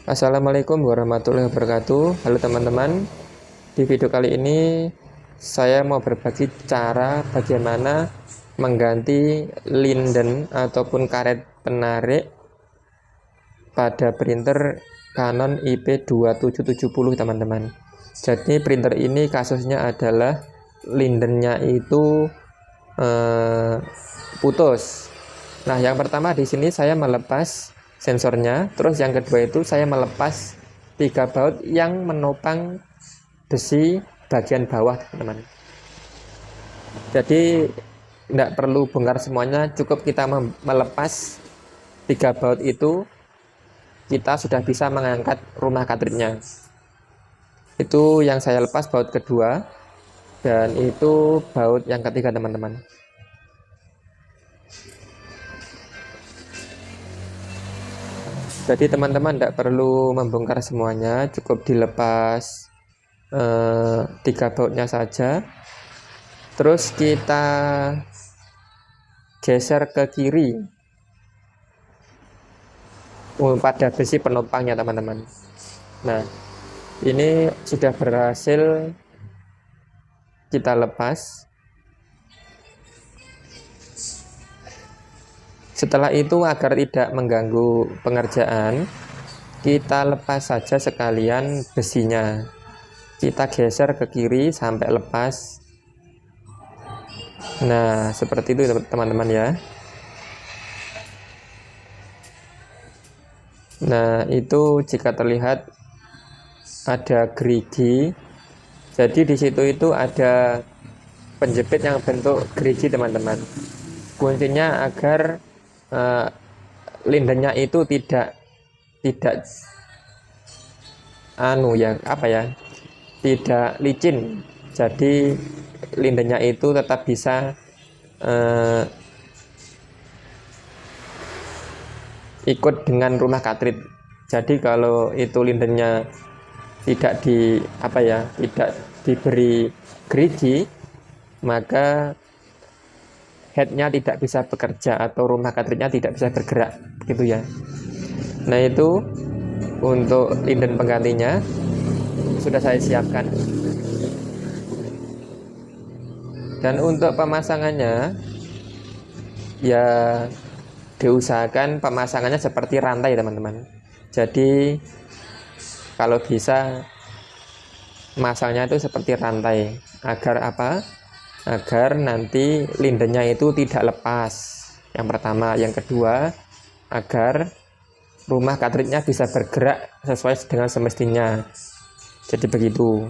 Assalamualaikum warahmatullahi wabarakatuh. Halo teman-teman. Di video kali ini saya mau berbagi cara bagaimana mengganti linden ataupun karet penarik pada printer Canon IP2770 teman-teman. Jadi printer ini kasusnya adalah lindennya itu putus. Nah, yang pertama di sini saya melepas sensornya, terus yang kedua itu saya melepas 3 baut yang menopang besi bagian bawah, teman-teman. Jadi tidak perlu bongkar semuanya, cukup kita melepas 3 baut itu, kita sudah bisa mengangkat rumah cartridge-nya. Itu yang saya lepas baut kedua, dan itu baut yang ketiga, teman-teman. Jadi teman-teman tidak perlu membongkar semuanya, cukup dilepas 3 bautnya saja. Terus kita geser ke kiri pada besi penopangnya, teman-teman. Nah, ini sudah berhasil kita lepas. Setelah itu, agar tidak mengganggu pengerjaan, kita lepas saja sekalian besinya. Kita geser ke kiri sampai lepas. Nah, seperti itu teman-teman ya. Nah, itu jika terlihat ada gerigi. Jadi di situ itu ada penjepit yang bentuk gerigi, teman-teman. Kuncinya agar lindennya itu tidak tidak licin. Jadi lindennya itu tetap bisa ikut dengan rumah cartridge. Jadi kalau itu lindennya tidak diberi gerigi, maka headnya tidak bisa bekerja atau rumah cartridge-nya tidak bisa bergerak, gitu ya. Nah, itu untuk linden penggantinya sudah saya siapkan. Dan untuk pemasangannya ya diusahakan pemasangannya seperti rantai, teman-teman. Jadi kalau bisa masangnya itu seperti rantai, agar agar nanti lindennya itu tidak lepas. Yang pertama, yang kedua, agar rumah cartridge-nya bisa bergerak sesuai dengan semestinya. Jadi begitu.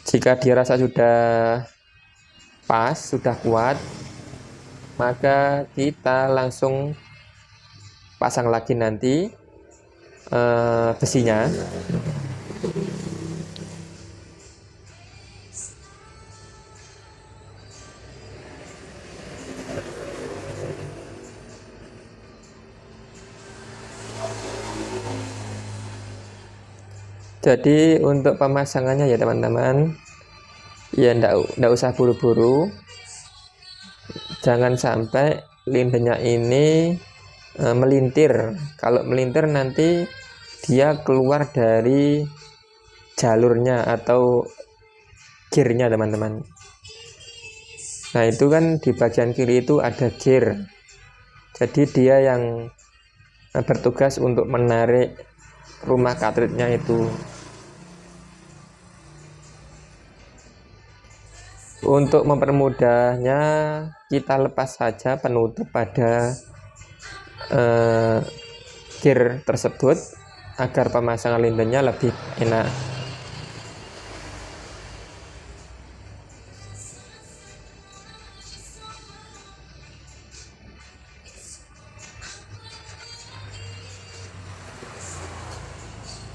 Jika dirasa sudah pas, sudah kuat, maka kita langsung pasang lagi nanti besinya. Jadi untuk pemasangannya ya teman-teman, ya ndak usah buru-buru. Jangan sampai lindennya ini melintir. Kalau melintir nanti dia keluar dari jalurnya atau gearnya, teman-teman. Nah, itu kan di bagian kiri itu ada gear. Jadi dia yang bertugas untuk menarik rumah cartridge-nya itu. Untuk mempermudahnya, kita lepas saja penutup pada gear tersebut agar pemasangan lindennya lebih enak.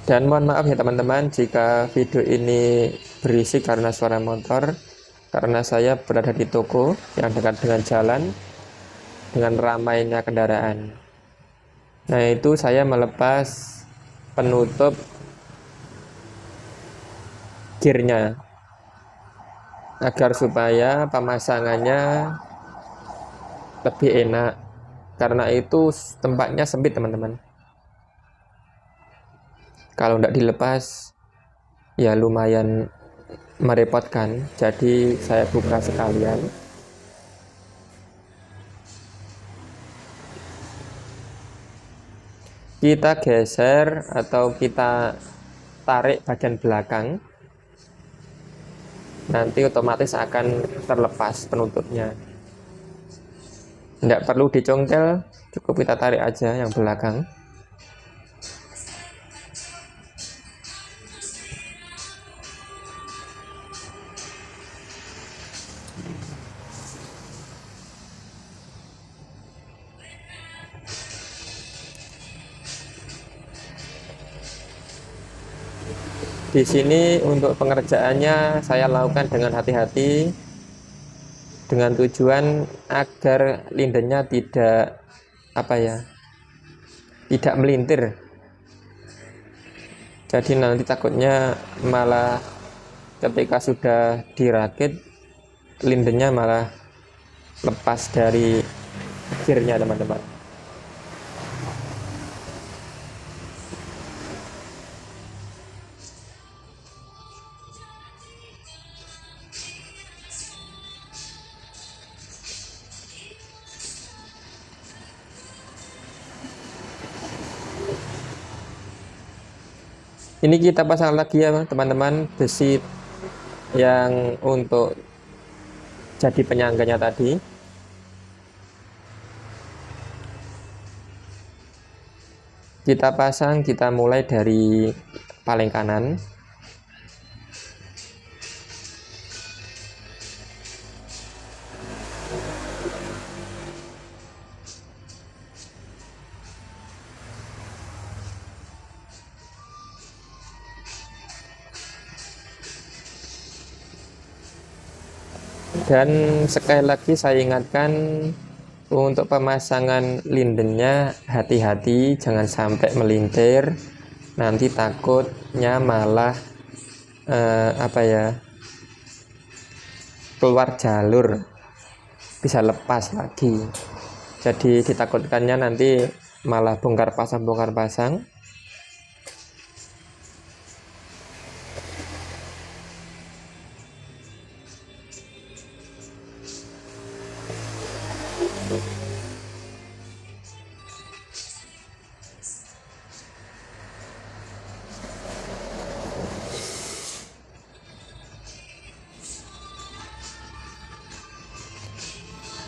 Dan mohon maaf ya teman-teman jika video ini berisik karena suara motor, karena saya berada di toko yang dekat dengan jalan dengan ramainya kendaraan. Nah, itu saya melepas penutup gearnya agar supaya pemasangannya lebih enak, karena itu tempatnya sempit, teman-teman. Kalau tidak dilepas ya lumayan merepotkan, jadi saya buka sekalian. Kita geser atau kita tarik bagian belakang, nanti otomatis akan terlepas penutupnya. Tidak perlu dicongkel, cukup kita tarik aja yang belakang. Di sini untuk pengerjaannya saya lakukan dengan hati-hati, dengan tujuan agar lindennya tidak tidak melintir. Jadi nanti takutnya malah ketika sudah dirakit lindennya malah lepas dari gearnya, teman-teman. Ini kita pasang lagi ya teman-teman, besi yang untuk jadi penyangganya tadi. Kita pasang, kita mulai dari paling kanan. Dan sekali lagi saya ingatkan, untuk pemasangan lindennya hati-hati, jangan sampai melintir, nanti takutnya malah keluar jalur, bisa lepas lagi. Jadi ditakutkannya nanti malah bongkar pasang.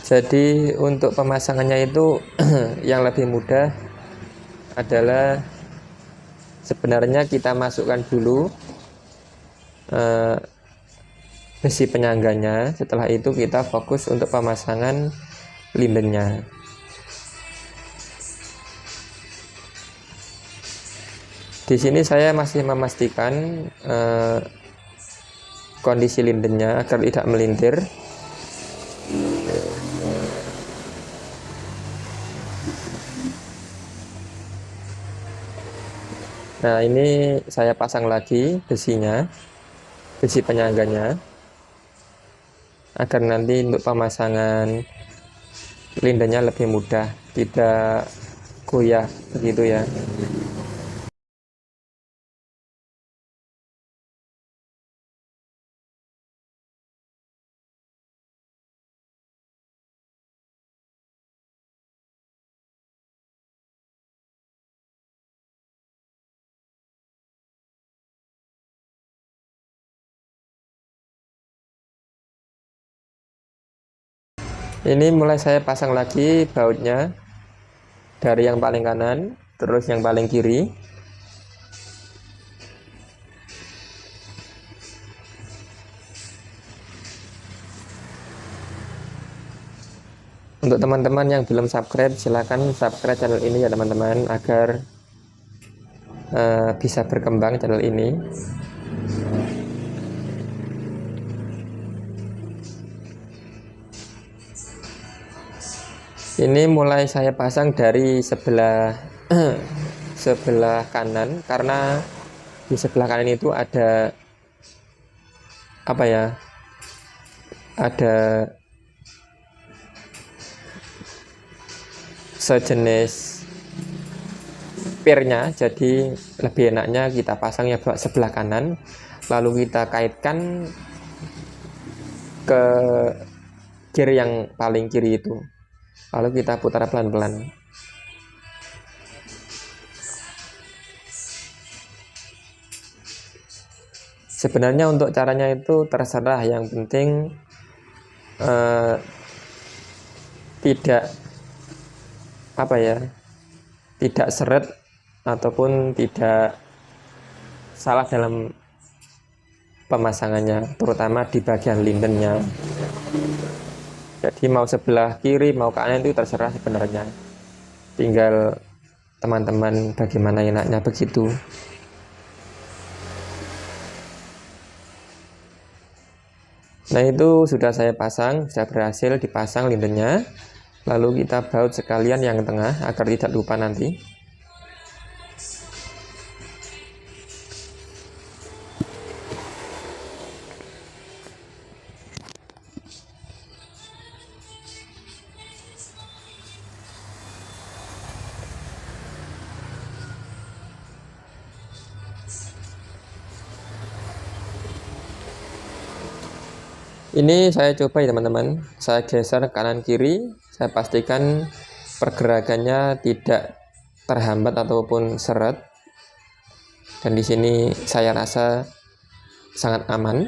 Jadi untuk pemasangannya itu yang lebih mudah adalah sebenarnya kita masukkan dulu besi penyangganya, setelah itu kita fokus untuk pemasangan lindennya. Di sini saya masih memastikan kondisi lindennya agar tidak melintir. Nah, ini saya pasang lagi besinya, besi penyangganya, agar nanti untuk pemasangan lindennya lebih mudah, tidak goyah begitu ya. Ini mulai saya pasang lagi bautnya dari yang paling kanan terus yang paling kiri. Untuk teman-teman yang belum subscribe, silahkan subscribe channel ini ya teman-teman, agar bisa berkembang channel ini. Ini mulai saya pasang dari sebelah sebelah kanan, karena di sebelah kanan itu ada ada sejenis pairnya, jadi lebih enaknya kita pasangnya sebelah kanan, lalu kita kaitkan ke gear yang paling kiri itu, lalu kita putar pelan-pelan. Sebenarnya untuk caranya itu terserah, yang penting tidak tidak seret ataupun tidak salah dalam pemasangannya, terutama di bagian lindennya. Jadi mau sebelah kiri mau kanan itu terserah sebenarnya, tinggal teman-teman bagaimana enaknya begitu. Nah, itu sudah saya pasang, sudah berhasil dipasang lindennya. Lalu kita baut sekalian yang tengah agar tidak lupa nanti. Ini saya coba ya teman-teman, saya geser kanan kiri, saya pastikan pergerakannya tidak terhambat ataupun seret. Dan di sini saya rasa sangat aman.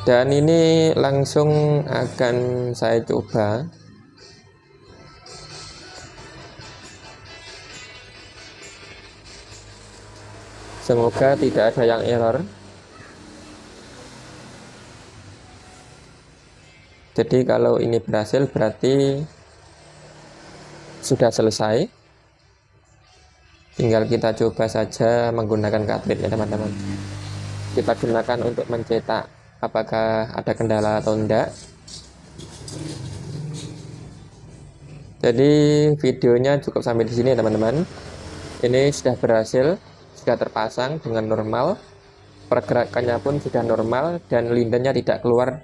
Dan ini langsung akan saya coba. Semoga tidak ada yang error. Jadi kalau ini berhasil berarti sudah selesai. Tinggal kita coba saja menggunakan cartridge ya teman-teman. Kita gunakan untuk mencetak apakah ada kendala atau enggak. Jadi videonya cukup sampai di sini ya teman-teman. Ini sudah berhasil, sudah terpasang dengan normal, pergerakannya pun sudah normal dan lindennya tidak keluar